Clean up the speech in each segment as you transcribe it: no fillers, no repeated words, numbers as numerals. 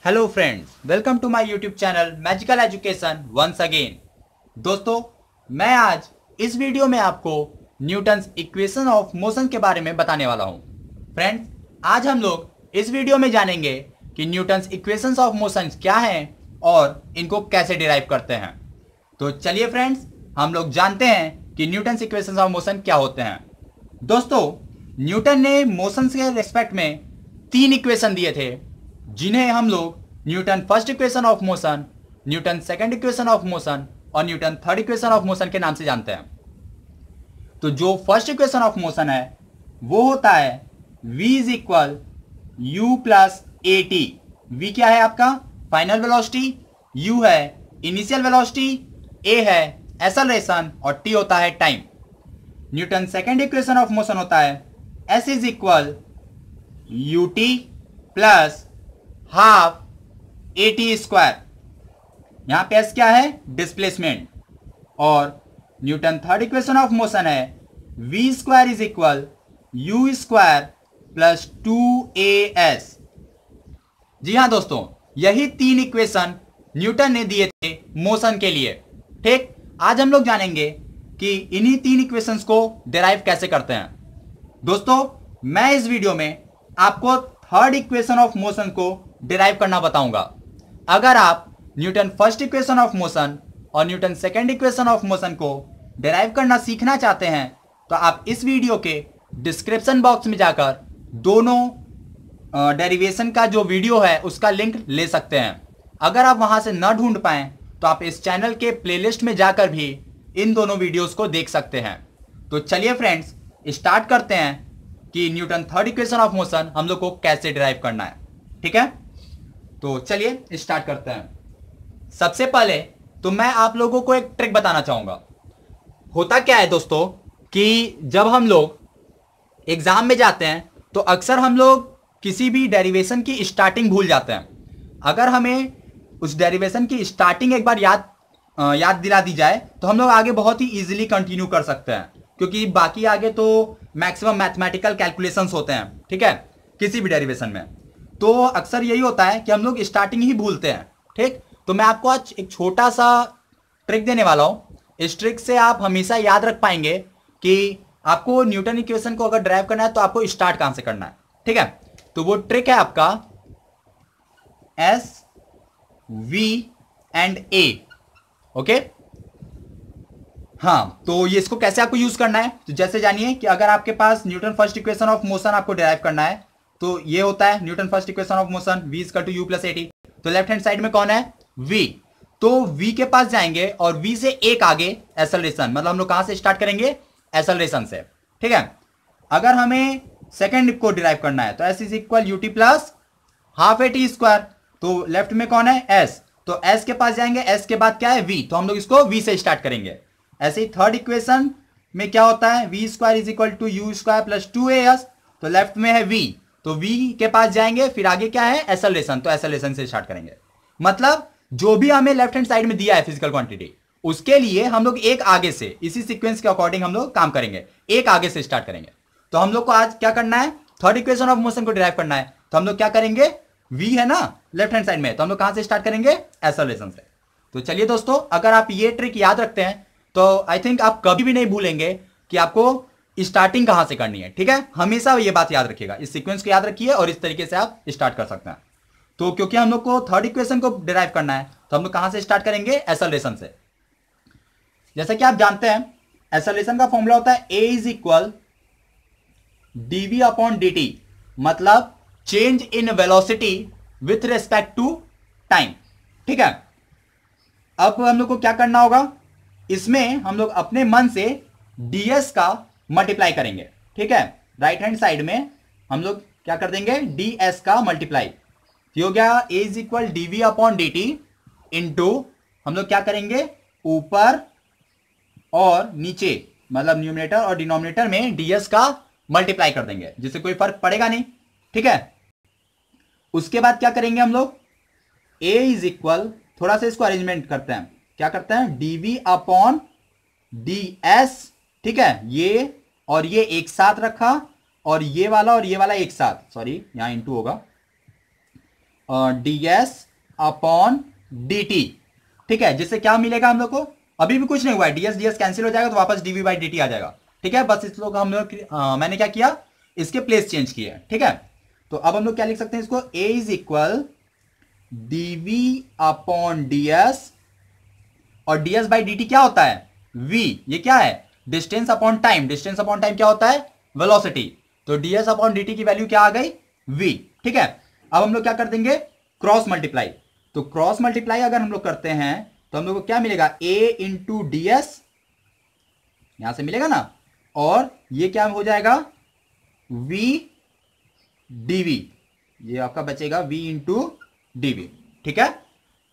Hello friends, welcome to my YouTube channel magical education once again. दोस्तों, मैं आज इस वीडियो में आपको न्यूटन्स इक्वेशन ऑफ मोशन के बारे में बताने वाला हूं। फ्रेंड्स, आज हम लोग इस वीडियो में जानेंगे कि न्यूटन्स इक्वेशंस ऑफ मोशन क्या हैं और इनको कैसे डिराइव करते हैं। तो चलिए फ्रेंड्स, हम लोग जानते हैं कि न्यूटन्स इक्वेशंस ऑफ मोशन क्या होते हैं। दोस्तों, न्यूटन ने मोशन के रेस्पेक्ट में 3 इक्वेशन दिए थे, जिन्हें हम लोग Newton first equation of motion, Newton second equation of motion और Newton third equation of motion के नाम से जानते हैं। तो जो फर्स्ट इक्वेशन ऑफ मोशन है वो होता है v is equal u plus a t. V क्या है आपका फाइनल वेलोसिटी, u है इनिशियल वेलोसिटी, a है एक्सेलरेशन और t होता है time. Newton second equation of motion होता है s is equal u t plus half a t square. यहां पे s क्या है डिस्प्लेसमेंट। और Newton third equation of motion है v square is equal u square plus 2as। जी हाँ दोस्तों, यही 3 इक्वेशन न्यूटन ने दिए थे मोशन के लिए। ठीक, आज हम लोग जानेंगे कि इन्हीं 3 इक्वेशंस को डिराइव कैसे करते हैं। दोस्तों, मैं इस वीडियो में आपको थर्ड इक्वेशन ऑफ मोशन को डिराइव करना बताऊंगा। अगर आप Newton first equation of motion और Newton second equation of motion को डिराइव करना सीखना चाहते हैं तो आप इस वीडियो के डिस्क्रिप्शन बॉक्स में जाकर दोनों डेरिवेशन का जो वीडियो है उसका लिंक ले सकते हैं। अगर आप वहां से न ढूंढ पाएं तो आप इस चैनल के प्लेलिस्ट में जाकर भी इन दोनों वीडियोस को देख सकते हैं। तो चलिए फ्रेंड्स, स्टार्ट करते हैं कि Newton third equation of motion हम लोग को कैसे डिराइव करना है। ठीक है, तो चलिए स्टार्ट करते हैं। सबसे पहले तो मैं आप लोगों को एक ट्रिक बताना चाहूंगा। होता क्या है दोस्तों कि जब हम लोग एग्जाम में जाते हैं तो अक्सर हम लोग किसी भी डेरिवेशन की स्टार्टिंग भूल जाते हैं। अगर हमें उस डेरिवेशन की स्टार्टिंग एक बार याद दिला दी जाए तो हम लोग आगे बहुत ही इजीली कंटिन्यू कर सकते हैं, क्योंकि बाकी आगे तो मैक्सिमम मैथमेटिकल कैलकुलेशंस होते हैं। ठीक है, किसी भी डेरिवेशन में तो अक्सर यही होता है कि हम लोग स्टार्टिंग ही भूलते हैं। ठीक, तो मैं आपको आज एक छोटा सा ट्रिक देने वाला हूं। इस ट्रिक से आप हमेशा याद रख पाएंगे कि आपको न्यूटन इक्वेशन को अगर ड्राइव करना है तो आपको स्टार्ट कहां से करना है। ठीक है, तो वो ट्रिक है आपका S V and A. Okay, हाँ, तो ये इसको कैसे आपको यूज करना है तो जैसे जानिए कि अगर आपके पास Newton first equation of motion आपको डिराइव करना है तो ये होता है Newton first equation of motion v equal to u plus a t. तो लेफ्ट हैंड साइड में कौन है v, तो v के पास जाएंगे और v से एक आगे एक्सेलरेशन, मतलब हम लोग कहां से स्टार्ट करेंगे एक्सेलरेशन से। ठीक है, अगर हमें सेकंड को डिराइव करना है तो s is equal u t plus half a t square. तो लेफ्ट में कौन है s, तो s के पास जाएंगे, s के बाद क्या है v, तो हम लोग इसको v से स्टार्ट करेंगे। ऐसे ही थर्ड इक्वेशन में क्या होता है v square is equal to u square plus 2as। तो लेफ्ट में है v, तो v के पास जाएंगे, फिर आगे क्या है एक्सेलरेशन, तो एक्सेलरेशन से स्टार्ट करेंगे। मतलब जो भी हमें लेफ्ट हैंड साइड में दिया है फिजिकल क्वांटिटी, उसके लिए हम लोग एक आगे से इसी सीक्वेंस के अकॉर्डिंग हम लोग काम करेंगे, एक आगे से स्टार्ट करेंगे। तो हम लोग को आज क्या करना है, थर्ड इक्वेशन ऑफ मोशन को डिराइव करना है। तो हम लोग क्या करेंगे, v है ना लेफ्ट हैंड साइड में, तो हम लोग कहां से स्टार्ट करेंगे एक्सेलरेशन से। तो चलिए दोस्तों, अगर आप ये ट्रिक याद रखते हैं तो आई थिंक आप कभी भी नहीं भूलेंगे कि आपको स्टार्टिंग कहां से करनी है। ठीक है, हमेशा ये बात याद रखिएगा, इस सीक्वेंस को याद रखिए और इस तरीके से आप स्टार्ट कर सकते हैं। तो क्योंकि हम लोग को थर्ड इक्वेशन को डिराइव करना है तो हम लोग कहां से स्टार्ट करेंगे एक्सेलरेशन से। जैसा कि आप जानते हैं एक्सेलरेशन का फॉर्मूला होता है a is equal d v upon d t, मतलब change in velocity with respect to time. ठीक है, अब हम लोग को क्या करना होगा, इसमें हम लोग अपने मन से ds का मल्टीप्लाई करेंगे। ठीक है, राइट हैंड साइड में हम लोग क्या कर देंगे ds का मल्टीप्लाई। हो गया a is equal d v upon d t into हम लोग क्या करेंगे ऊपर और नीचे, मतलब न्यूमरेटर और डिनोमिनेटर में ds का मल्टीप्लाई कर देंगे, जिससे कोई फर्क पड़ेगा नहीं। ठीक है, उसके बाद क्या करेंगे हम लोग a इज इक्वल, थोड़ा सा इसको अरेंजमेंट करते हैं, क्या करते हैं dv अपॉन ds। ठीक है, ये और ये एक साथ रखा और ये वाला एक साथ, सॉरी यहां इंटू होगा, D s upon d T. ठीक है, जिससे क्या मिलेगा हम लोग को, अभी भी कुछ नहीं हुआ है, डी एस कैंसिल हो जाएगा तो वापस डीवी बाई डी टी आ जाएगा। ठीक है, बस इस लोग हम लोग मैंने क्या किया, इसके प्लेस चेंज किए। ठीक है, तो अब हम लोग क्या लिख सकते हैं इसको, a is equal d v upon d s, और d s by d t क्या होता है, वी, ये क्या है, distance upon time, distance upon time क्या होता है, वेलोसिटी। तो d s upon d t की वैल्यू क्या आ गई, वी। ठीक है, अब हम लोग क्या कर देंगे, क्रॉस मल्टीप्लाई। तो क्रॉस मल्टीप्लाई अगर हम लोग करते हैं तो हम लोग को क्या मिलेगा, ए इंटू डी एस, यहां से मिलेगा ना, और ये क्या हो जाएगा, वी डीवी, ये आपका बचेगा वी इंटू डीवी। ठीक है,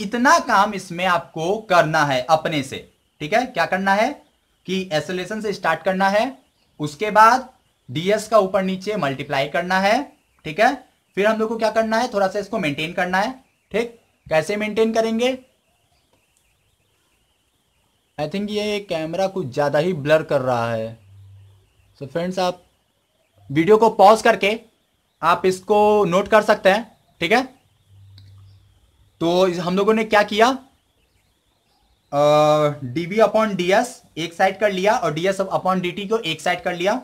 इतना काम इसमें आपको करना है अपने से। ठीक है, क्या करना है कि एक्सेलरेशन से स्टार्ट करना है, उसके बाद डीएस का ऊपर नीचे मल्टीप्लाई करना है। ठीक है, फिर हम लोग को क्या करना है, थोड़ा सा इसको मेंटेन करना है। ठीक, कैसे मेंटेन करेंगे, आई थिंक ये कैमरा कुछ ज़्यादा ही ब्लर कर रहा है। सो फ्रेंड्स, आप वीडियो को पॉज करके आप इसको नोट कर सकते हैं। ठीक है, तो हम लोगों ने क्या किया, डीवी अपॉन डीएस एक साइड कर लिया और डीएस अपॉन डी टी को एक साइड कर लिया।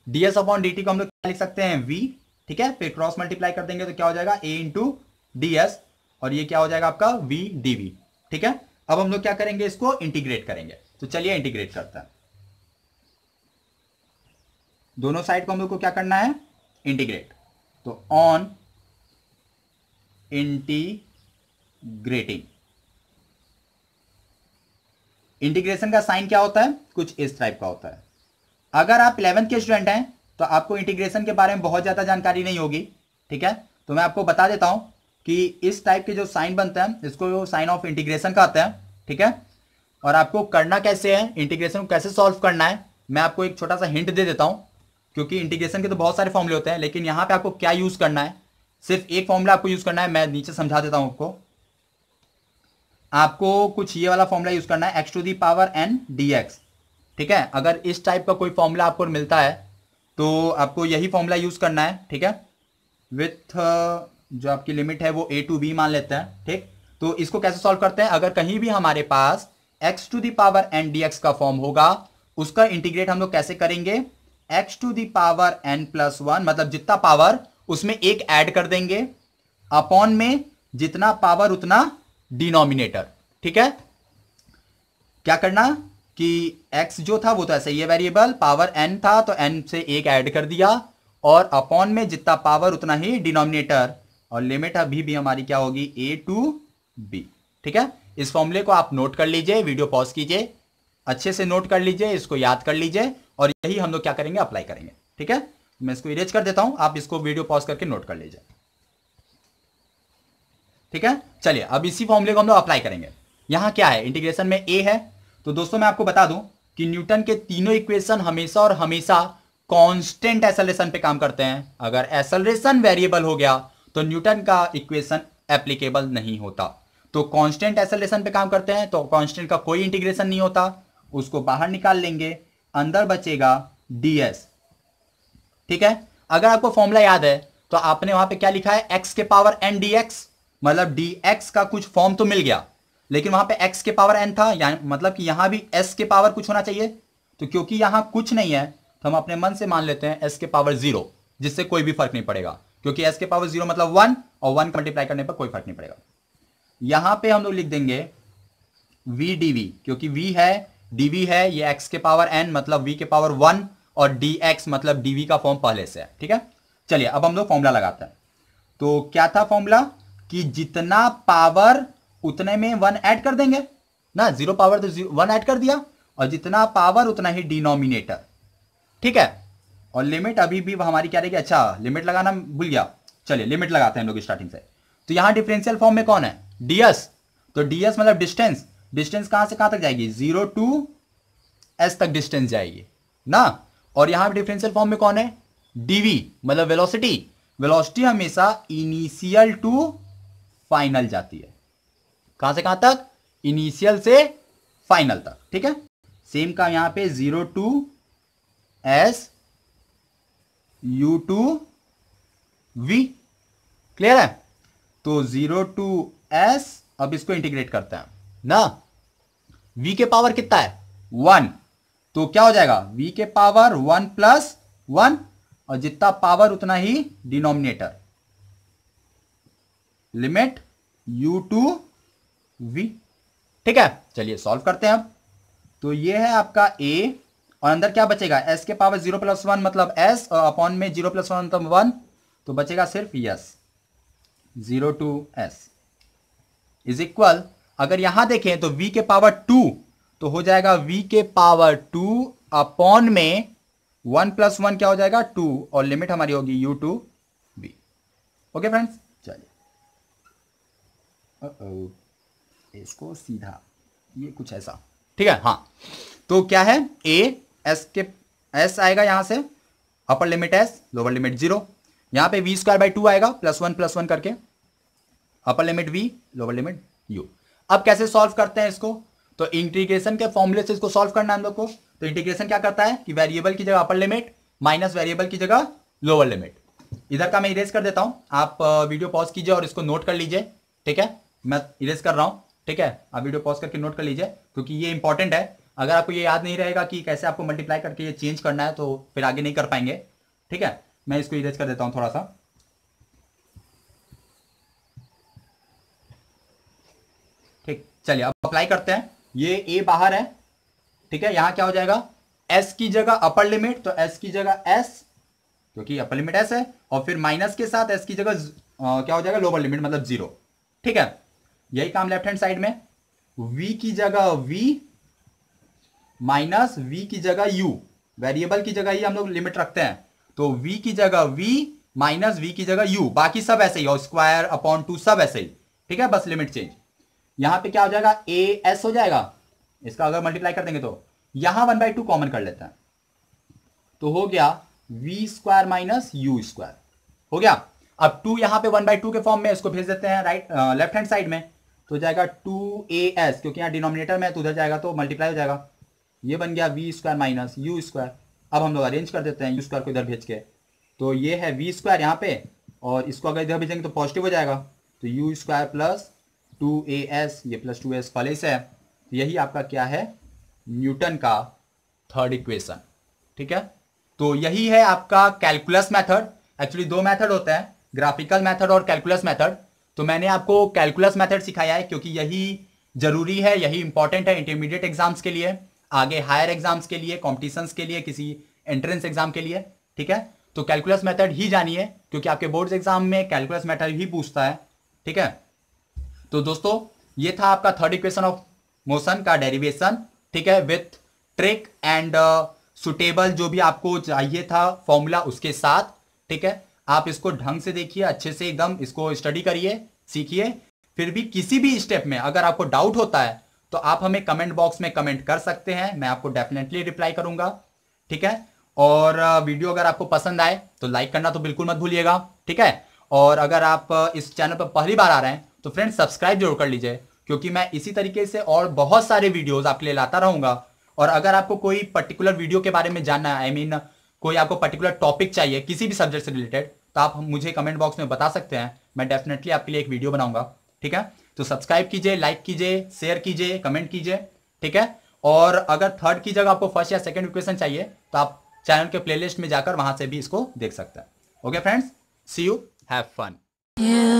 डीएस अपॉन डी टी को हम लोग क्या लिख सकते हैं, वी। ठीक है, फिर क्रॉस मल्टीप्लाई कर देंगे तो क्या हो जाएगा, ए इंटू डी एस, और ये क्या हो जाएगा आपका, वी डी वी। ठीक है, अब हम लोग क्या करेंगे, इसको इंटीग्रेट करेंगे। तो चलिए इंटीग्रेट करते हैं, दोनों साइड को हम लोग को क्या करना है, इंटीग्रेट। तो ऑन इंटीग्रेटिंग, इंटीग्रेशन का साइन क्या होता है, कुछ इस टाइप का होता है। अगर आप 11th के स्टूडेंट हैं तो आपको इंटीग्रेशन के बारे में बहुत ज़्यादा जानकारी नहीं होगी। ठीक है, तो मैं आपको बता देता हूं कि इस टाइप के जो साइन बनते हैं इसको साइन ऑफ इंटीग्रेशन कहते हैं। ठीक है, और आपको करना कैसे है, इंटीग्रेशन को कैसे सॉल्व करना है, मैं आपको एक छोटा सा हिंट दे देता हूं, क्योंकि इंटीग्रेशन के तो बहुत सारे फॉर्मूले होते हैं, लेकिन यहां पे आपको क्या यूज़ करना है, सिर्फ एक फॉर्मूला आपको यूज़ करना है। मैं नीचे समझा देता हूं आपको कुछ ये वाला फॉर्मूला यूज़ करना है, x to the power n d x. ठीक है, अगर इस टाइप का कोई फॉर्मूला आपको मिलता है तो आपको यही फॉर्मूला यूज़ करना है। ठीक है, विथ जो आपकी लिमिट है वो ए टू बी मान लेते हैं। ठीक, तो इसको कैसे सॉल्व करते हैं, अगर कहीं भी हमारे पास x to the power n d x का फॉर्म होगा, उसका इंटीग्रेट हम लोग कैसे करेंगे, x to the power n plus one, मतलब जितना पावर उसमें एक ऐड कर देंगे, अपॉन में जितना पावर उतना डिनोमिनेटर। ठीक है, क्या करना कि x जो था वो तो ऐसे ही वेरिएबल, पावर n था तो n से एक ऐड कर दिया, और अपॉन में जितना पावर उतना ही डिनोमिनेटर, और लिमिट अभी भी हमारी क्या होगी, a टू b। ठीक है, इस फॉर्मूले को आप नोट कर लीजिए, वीडियो पॉज कीजिए, अच्छे से नोट कर लीजिए, इसको याद कर लीजिए, और यही हम लोग क्या करेंगे, अप्लाई करेंगे। ठीक है, मैं इसको इरेज कर देता हूं, आप इसको वीडियो पॉज करके नोट कर लीजिए। ठीक है, चलिए अब इसी फॉर्मूले को हम लोग अप्लाई करेंगे। यहां क्या है, इंटीग्रेशन में a है, तो दोस्तों मैं आपको बता दूं कि न्यूटन के तीनों इक्वेशन हमेशा और हमेशा कांस्टेंट एक्सेलरेशन पे काम करते हैं। अगर एक्सेलरेशन वेरिएबल हो गया तो न्यूटन का इक्वेशन एप्लीकेबल नहीं होता। तो कांस्टेंट एक्सेलरेशन पे काम करते हैं तो कांस्टेंट का कोई इंटीग्रेशन नहीं होता, उसको बाहर निकाल लेंगे, अंदर बचेगा ds। ठीक है, अगर आपको फॉर्मूला याद है तो आपने वहां पे क्या लिखा है, x के पावर n dx, मतलब dx का कुछ फॉर्म तो मिल गया, लेकिन वहां पे x के पावर n था, यानी मतलब कि यहां भी s के पावर कुछ होना चाहिए। तो क्योंकि यहां कुछ नहीं है तो हम अपने मन से मान लेते हैं s के पावर 0, जिससे कोई भी फर्क नहीं पड़ेगा, क्योंकि s के पावर 0 मतलब 1, और 1 मल्टीप्लाई करने पर कोई फर्क नहीं पड़ेगा। यहां पे हम लोग लिख देंगे v dv, क्योंकि v है, dv है, ये x के पावर n मतलब v के पावर 1, और dx मतलब dv का फॉर्म पहले से है। ठीक है, चलिए अब हम लोग फॉर्मूला लगाते हैं। तो क्या था फॉर्मूला, कि जितना पावर उतने में 1 ऐड कर देंगे ना, 0 पावर तो 1 ऐड कर दिया, और जितना पावर उतना ही डिनोमिनेटर। ठीक है, और लिमिट अभी भी हमारी क्या रहेगी, अच्छा लिमिट लगाना भूल गया, चलिए लिमिट लगाते हैं हम लोग स्टार्टिंग से। तो यहां डिफरेंशियल फॉर्म में कौन है, ds, तो ds मतलब डिस्टेंस, डिस्टेंस कहां से कहां तक जाएगी, 0 टू s तक डिस्टेंस जाएगी ना, और यहां पे डिफरेंशियल फॉर्म में कौन है, dv मतलब वेलोसिटी, वेलोसिटी हमेशा इनिशियल टू फाइनल जाती है, कहां से कहां तक, इनिशियल से फाइनल तक। ठीक है, सेम का यहां पे 0 to s u to v, clear है। तो 0 to s, अब इसको इंटीग्रेट करते हैं ना, v के पावर कितना है 1, तो क्या हो जाएगा v के पावर 1 प्लस 1, और जितना पावर उतना ही denominator, limit u to v। ठीक है, चलिए सॉल्व करते हैं अब। तो ये है आपका a, और अंदर क्या बचेगा, s के पावर 0 प्लस 1 मतलब s, और अपॉन में 0 प्लस 1 मतलब 1, तो बचेगा सिर्फ s, 0 to s is equal, अगर यहां देखें तो v के पावर 2, तो हो जाएगा v के पावर 2 अपॉन में 1 प्लस 1 क्या हो जाएगा 2, और लिमिट हमारी होगी u to v। Okay friends, चलिए इसको सीधा, ये कुछ ऐसा, ठीक है। हाँ, तो क्या है a, s के s आएगा यहां से, upper limit s, lower limit 0, यहां पे v स्क्वायर बाई 2 आएगा प्लस वन करके, upper limit v, lower limit u। अब कैसे सॉल्व करते हैं इसको, तो इंटीग्रेशन के फॉर्मूले से इसको सॉल्व करना है हम लोग को। तो इंटीग्रेशन क्या करता है कि वेरिएबल की जगह अपर लिमिट माइनस वेरिएबल की जगह लोअर लिमिट। इधर का मैं इरेज कर देता हूं, आप वीडियो पॉज कीजिए और इसको नोट कर लीजिए, ठीक है, मैं इरेज कर रहा हूं, ठीक है, आप वीडियो पॉज करके नोट कर लीजिए, क्योंकि ये इंपॉर्टेंट है। अगर आपको ये याद नहीं रहेगा कि कैसे आपको मल्टीप्लाई करके ये चेंज करना है, तो फिर आगे नहीं कर पाएंगे, ठीक है। मैं इसको इरेज कर देता हूं थोड़ा सा, ठीक। चलिए अब अप्लाई करते हैं, ये a बाहर है, ठीक है, यहां क्या हो जाएगा s की जगह अपर लिमिट, तो s की जगह s, क्योंकि अपर लिमिट s है, और फिर माइनस के साथ s की जगह क्या हो जाएगा लोअर लिमिट मतलब 0, ठीक है। यही काम लेफ्ट हैंड साइड में, v की जगह v माइनस v की जगह u, वेरिएबल की जगह ही हम लोग लिमिट रखते हैं, तो v की जगह v माइनस v की जगह u, बाकी सब ऐसे ही, और स्क्वायर अपॉन 2 सब ऐसे ही, ठीक है, बस लिमिट चेंज। यहां पे क्या हो जाएगा a s हो जाएगा, इसका अगर मल्टीप्लाई कर देंगे तो यहां 1/2 कॉमन कर लेते हैं, तो हो गया v square minus u square, हो गया। अब 2 यहां पे 1/2 के फॉर्म में, इसको भेज देते हैं राइट लेफ्ट हैंड साइड में, तो जाएगा 2as, क्योंकि यहां डिनोमिनेटर में है तो उधर जाएगा तो मल्टीप्लाई हो जाएगा, ये बन गया v square minus u square. अब हम लोग अरेंज कर देते हैं u स्क्वायर को इधर भेज के, तो ये है v स्क्वायर यहाँ पे, और इसको अगर इधर भेजेंगे तो पॉजिटिव हो जाएगा, तो u स्क्वायर प्लस 2as, ये प्लस 2s पहले से है, तो यही आपका क्या है न्यूटन का थर्ड इक्वेशन, ठीक है। तो यही है आपका कैलकुलस मेथड। एक्चुअली 2 मेथड होते हैं, ग्राफिकल मेथड और कैलकुलस मेथड। तो मैंने आपको कैलकुलस मेथड सिखाया है क्योंकि यही जरूरी है, यही इंपॉर्टेंट है इंटरमीडिएट एग्जाम्स के लिए, आगे हायर एग्जाम्स के लिए, कॉम्पिटिशन्स के लिए, किसी एंट्रेंस एग्जाम के लिए, ठीक है। तो कैलकुलस मेथड ही जानिए, क्योंकि आपके बोर्ड्स एग्जाम में कैलकुलस मेथड ही पूछता है, ठीक है। तो दोस्तों ये था आपका थर्ड इक्वेशन ऑफ मोशन का डेरिवेशन, ठीक है, विथ ट्रिक एंड सुटेबल जो भी आपको चाहिए था फॉर्मूला उसके साथ, ठीक है। आप इसको ढंग से देखिए, अच्छे से एकदम इसको स्टडी करिए, सीखिए। फिर भी किसी भी स्टेप में अगर आपको डाउट होता है तो आप हमें कमेंट बॉक्स में कमेंट कर सकते हैं, मैं आपको डेफिनेटली रिप्लाई करूंगा, ठीक है। और वीडियो अगर आपको पसंद आए तो लाइक करना तो बिल्कुल मत भूलिएगा, ठीक है। और अगर आप इस चैनल पर पहली बार आ रहे हैं तो फ्रेंड्स सब्सक्राइब जरूर कर लीजिए, क्योंकि मैं इसी तरीके से और बहुत सारे वीडियोस आपके लिए लाता रहूंगा। और अगर आपको कोई पर्टिकुलर वीडियो के बारे में जानना है, आई मीन कोई आपको पर्टिकुलर टॉपिक चाहिए किसी भी सब्जेक्ट से रिलेटेड, तो आप मुझे कमेंट बॉक्स में बता सकते हैं, मैं डेफिनेटली आपके लिए एक वीडियो बनाऊंगा, ठीक है। तो सब्सक्राइब कीजिए, लाइक कीजिए, शेयर कीजिए, कमेंट कीजिए, ठीक है। और अगर थर्ड की जगह आपको फर्स्ट या सेकंड इक्वेशन चाहिए तो आप चैनल के प्लेलिस्ट में जाकर वहां से भी इसको देख सकते हैं। Okay friends, see you, have fun.